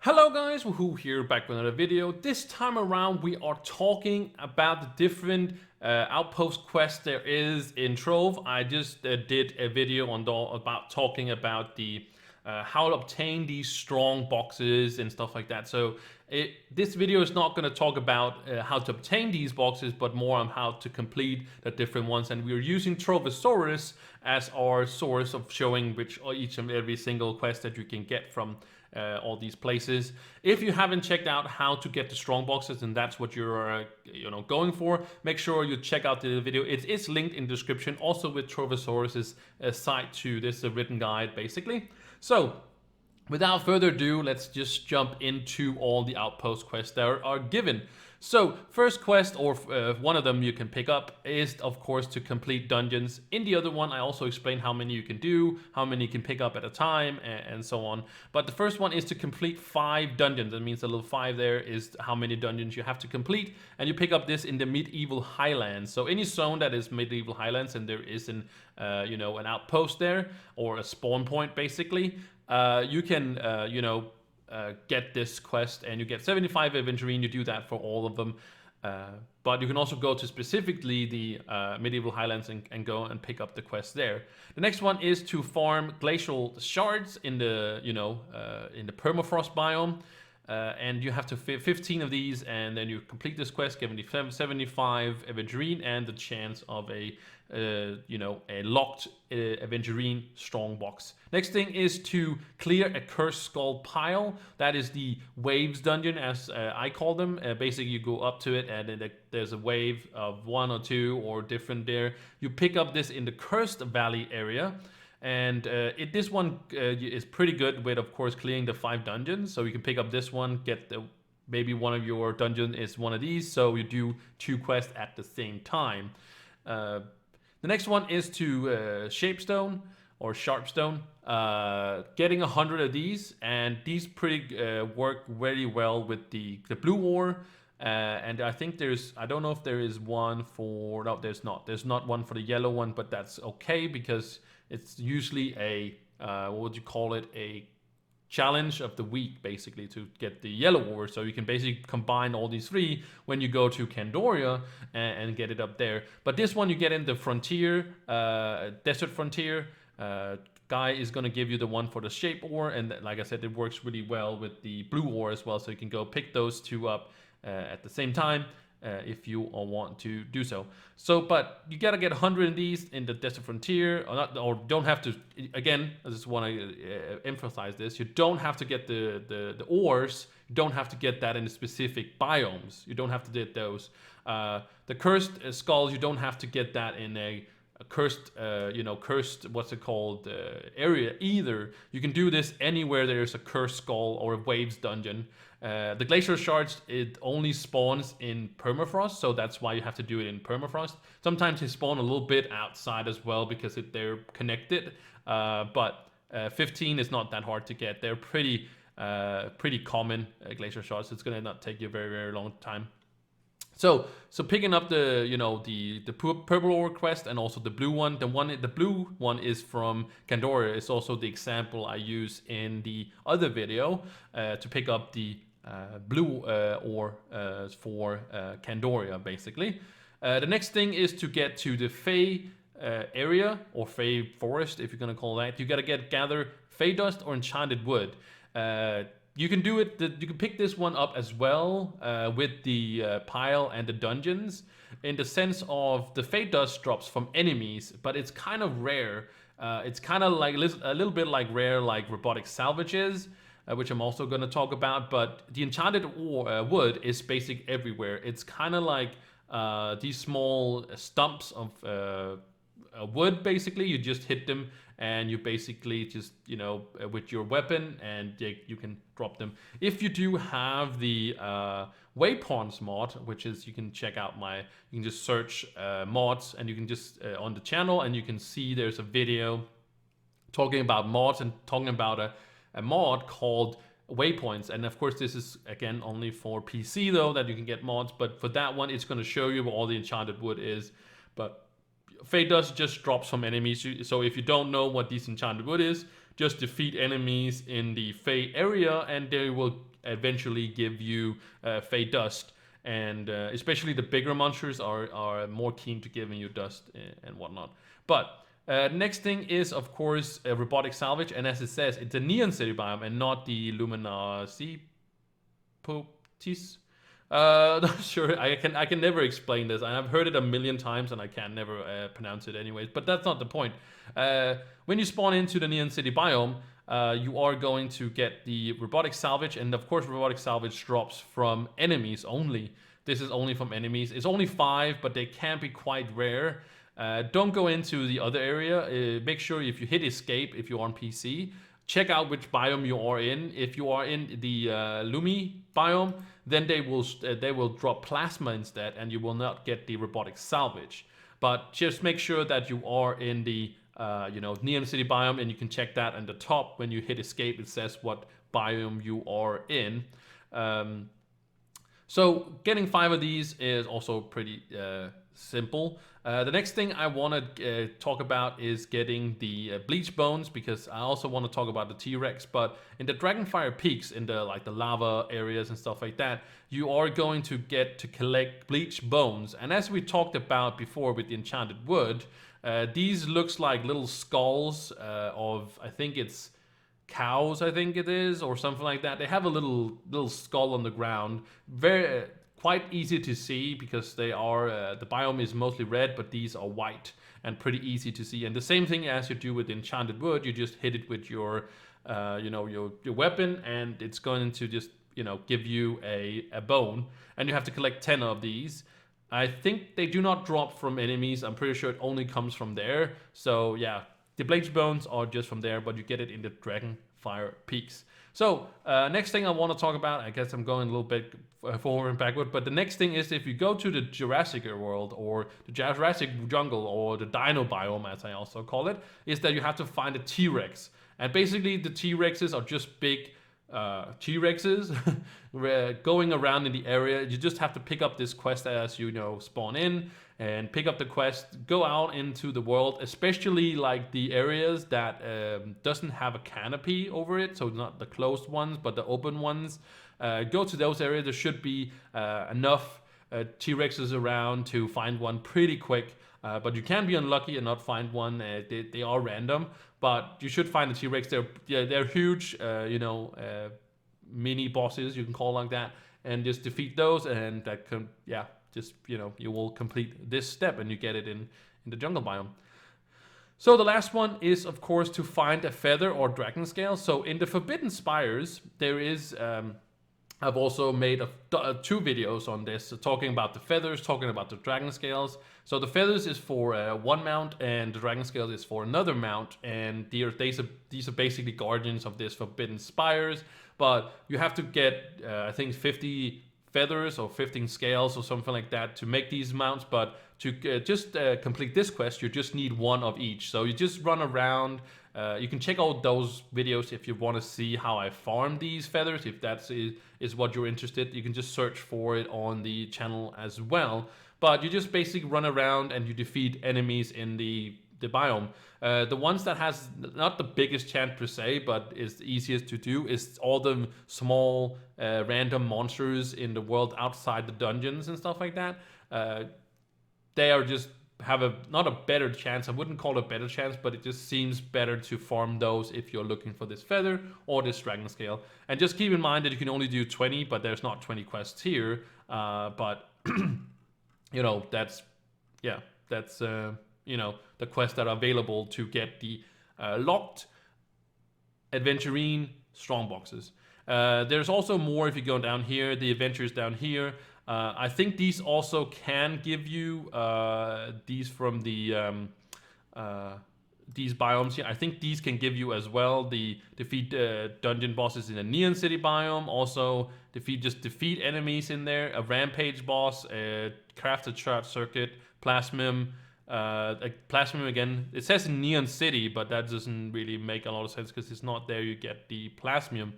Hello guys, Wahoo here, back with another video. This time around we are talking about the different outpost quests there is in Trove. I just did a video on about talking about the how to obtain these strong boxes and stuff like that. So this video is not going to talk about how to obtain these boxes, but more on how to complete the different ones. And we're using Trovosaurus as our source of showing which each and every single quest that you can get from all these places. If you haven't checked out how to get the strong boxes and that's what you're going for, make sure you check out the video. It is linked in the description, also with Trovosaurus's site to this written guide basically. So without further ado, let's just jump into all the outpost quests that are given. So first quest, or one of them you can pick up, is of course to complete dungeons. In the other one I also explain how many you can do, how many you can pick up at a time, and so on. But the first one is to complete 5 dungeons. That means the little 5 there is how many dungeons you have to complete, and you pick up this in the medieval highlands. So any zone that is medieval highlands and there is an an outpost there, or a spawn point basically, you can get this quest and you get 75 aventurine. You do that for all of them, but you can also go to specifically the medieval highlands and go and pick up the quest there. The next one is to farm glacial shards in the in the permafrost biome, and you have to 15 of these, and then you complete this quest, giving you 75 aventurine and the chance of a locked aventurine strong box. Next thing is to clear a cursed skull pile. That is the waves dungeon, as I call them. Basically you go up to it and then there's a wave of 1 or 2 or different there. You pick up this in the cursed valley area, and this one is pretty good with, of course, clearing the 5 dungeons. So you can pick up this one, get maybe one of your dungeon is one of these, so you do 2 quests at the same time. The next one is to Shapestone or Sharpstone, getting 100 of these, and these work very well with the blue ore. And I think I don't know if there is one for, no, there's not one for the yellow one, but that's okay because it's usually a what would you call it, a challenge of the week basically to get the yellow ore. So you can basically combine all these 3 when you go to Candoria and get it up there. But this one you get in the frontier, desert frontier. Guy is going to give you the one for the shape ore, and like I said, it works really well with the blue ore as well, so you can go pick those 2 up at the same time if you want to do so. But you gotta get 100 of these in the desert frontier, or don't have to. Again, I just want to emphasize this: you don't have to get the ores. You don't have to get that in the specific biomes. You don't have to get those. The cursed skulls, you don't have to get that in a cursed what's it called, area either. You can do this anywhere there's a cursed skull or a waves dungeon. The glacial shards, it only spawns in permafrost, so that's why you have to do it in permafrost. Sometimes they spawn a little bit outside as well because they're connected, but 15 is not that hard to get. They're pretty common glacial shards. It's gonna not take you a very, very long time. So picking up the purple ore quest and also the blue one. The blue one is from Candoria. It's also the example I use in the other video to pick up the blue ore for Candoria basically. The next thing is to get to the Fey area, or Fey forest if you're gonna call that. You gotta gather Fey dust or Enchanted Wood. You can do it. You can pick this one up as well with the pile and the dungeons, in the sense of the Fey dust drops from enemies, but it's kind of rare. It's kind of like a little bit like rare, like Robotics Salvage is, which I'm also going to talk about. But the Enchanted Wood is basic everywhere. It's kind of like these small stumps of wood. Basically, you just hit them and you basically just with your weapon, and you can drop them. If you do have the waypoints mod, which is, you can check out you can just search mods, and you can just on the channel, and you can see there's a video talking about mods and talking about a mod called waypoints. And of course this is again only for PC though, that you can get mods, but for that one it's going to show you where all the Enchanted Wood is. But Fey dust just drops from enemies, so if you don't know what this Enchanted Wood is, just defeat enemies in the Fey area, and they will eventually give you Fey dust. And especially the bigger monsters are more keen to giving you dust and whatnot. But next thing is, of course, Robotics Salvage, and as it says, it's a Neon City biome and not the Luminacy Potis. Not sure. I can never explain this. I've heard it a million times and I can never pronounce it anyways. But that's not the point. When you spawn into the Neon City biome, you are going to get the Robotics Salvage, and of course Robotics Salvage drops from enemies only. This is only from enemies. It's only 5, but they can be quite rare. Don't go into the other area. Make sure if you hit escape, if you're on PC, check out which biome you are in. If you are in the Lumi biome, then they will drop plasma instead, and you will not get the Robotics Salvage. But just make sure that you are in the Neon City biome, and you can check that at the top. When you hit escape, it says what biome you are in. So getting 5 of these is also pretty simple. The next thing I want to talk about is getting the bleach bones, because I also want to talk about the T-Rex. But in the Dragonfire Peaks, in the the lava areas and stuff like that, you are going to get to collect bleach bones. And as we talked about before with the Enchanted Wood, these looks like little skulls of, I think it's cows, I think it is, or something like that. They have a little skull on the ground. Very quite easy to see because they are the biome is mostly red, but these are white and pretty easy to see. And the same thing as you do with Enchanted Wood, you just hit it with your your weapon, and it's going to just give you a bone, and you have to collect 10 of these. I think they do not drop from enemies. I'm pretty sure it only comes from there. So yeah, the bleach bones are just from there, but you get it in the Dragonfire Peaks. So next thing I want to talk about, I guess I'm going a little bit forward and backward, but the next thing is, if you go to the Jurassic world, or the Jurassic jungle, or the Dino biome as I also call it, is that you have to find a T-Rex. And basically the T-Rexes are just big T-Rexes going around in the area. You just have to pick up this quest as you spawn in, and pick up the quest, go out into the world, especially like the areas that doesn't have a canopy over it, so not the closed ones but the open ones. Go to those areas. There should be enough T-Rexes around to find one pretty quick, but you can be unlucky and not find one. They are random, but you should find the T-Rex. They're huge, mini bosses, you can call like that, and just defeat those, and that can you will complete this step and you get it in the jungle biome. So the last one is, of course, to find a feather or dragon scale. So in the Forbidden Spires, there is I've also made 2 videos on this, talking about the feathers, talking about the dragon scales. So the feathers is for one mount, and the dragon scales is for another mount, and these are basically guardians of this Forbidden Spires. But you have to get I think 50 feathers or 15 scales or something like that to make these mounts. But to just complete this quest, you just need 1 of each. So you just run around. You can check out those videos if you want to see how I farm these feathers. If that is what you're interested, you can just search for it on the channel as well. But you just basically run around and you defeat enemies in the biome. The ones that has not the biggest chance per se, but is the easiest to do, is all the small random monsters in the world outside the dungeons and stuff like that. They are just have not a better chance. I wouldn't call it a better chance, but it just seems better to farm those if you're looking for this feather or this dragon scale. And just keep in mind that you can only do 20, but there's not 20 quests here. But that's the quests that are available to get the locked Adventurine strong boxes. There's also more if you go down here. The adventures down here. I think these also can give you these from the these biomes here. I think these can give you as well the defeat dungeon bosses in a Neon City biome. Also defeat enemies in there. A rampage boss, crafted short circuit, plasmium. Plasmium again. It says in Neon City, but that doesn't really make a lot of sense because it's not there. You get the plasmium.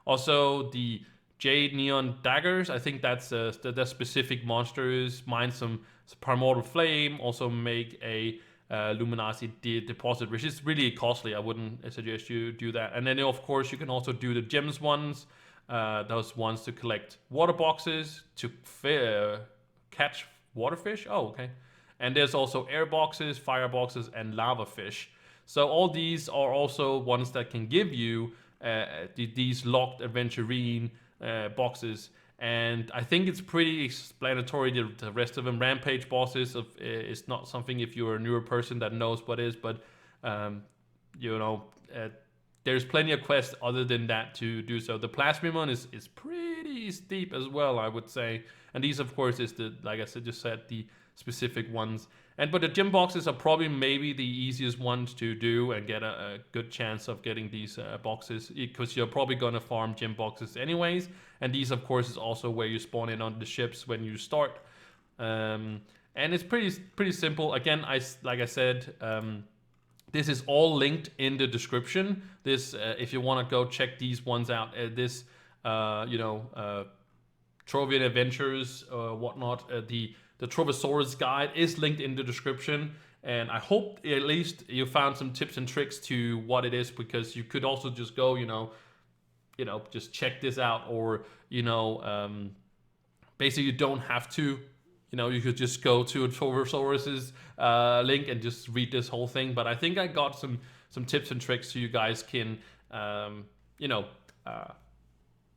Also the Jade Neon Daggers, I think that's the specific monsters. Mine some Primordial Flame. Also make a luminosity deposit, which is really costly. I wouldn't suggest you do that. And then of course you can also do the gems ones, those ones to collect water boxes, to catch water fish. Oh, okay. And there's also air boxes, fire boxes, and lava fish. So all these are also ones that can give you these locked aventurine boxes. And I think it's pretty explanatory, the rest of them. Rampage bosses, it's not something if you're a newer person that knows what is, but you know, there's plenty of quests other than that to do so. The Plasmium one is pretty steep as well, I would say. And these, of course, is the, like I just said, the specific ones. But the gem boxes are probably maybe the easiest ones to do and get a good chance of getting these boxes, because you're probably gonna farm gem boxes anyways. And these, of course, is also where you spawn in on the ships when you start. And it's pretty simple. Again, like I said, this is all linked in the description. This, if you want to go check these ones out, this, Trovian Adventures, whatnot, the Trovosaurus guide is linked in the description. And I hope at least you found some tips and tricks to what it is, because you could also just go, just check this out, or, basically you don't have to, you could just go to a Trovosaurus's link and just read this whole thing. But I think I got some tips and tricks so you guys can,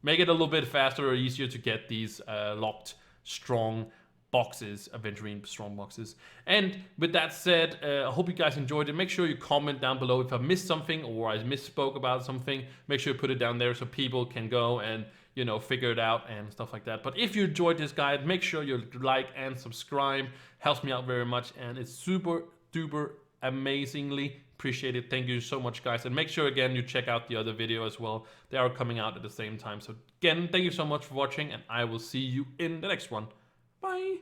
make it a little bit faster or easier to get these locked strong boxes, aventurine strong boxes. And with that said, I hope you guys enjoyed it. Make sure you comment down below if I missed something or I misspoke about something. Make sure you put it down there so people can go and figure it out and stuff like that. But if you enjoyed this guide, make sure you like and subscribe. Helps me out very much, and it's super duper amazingly appreciated. Thank you so much, guys. And make sure again you check out the other video as well. They are coming out at the same time. So again, thank you so much for watching, and I will see you in the next one. Bye.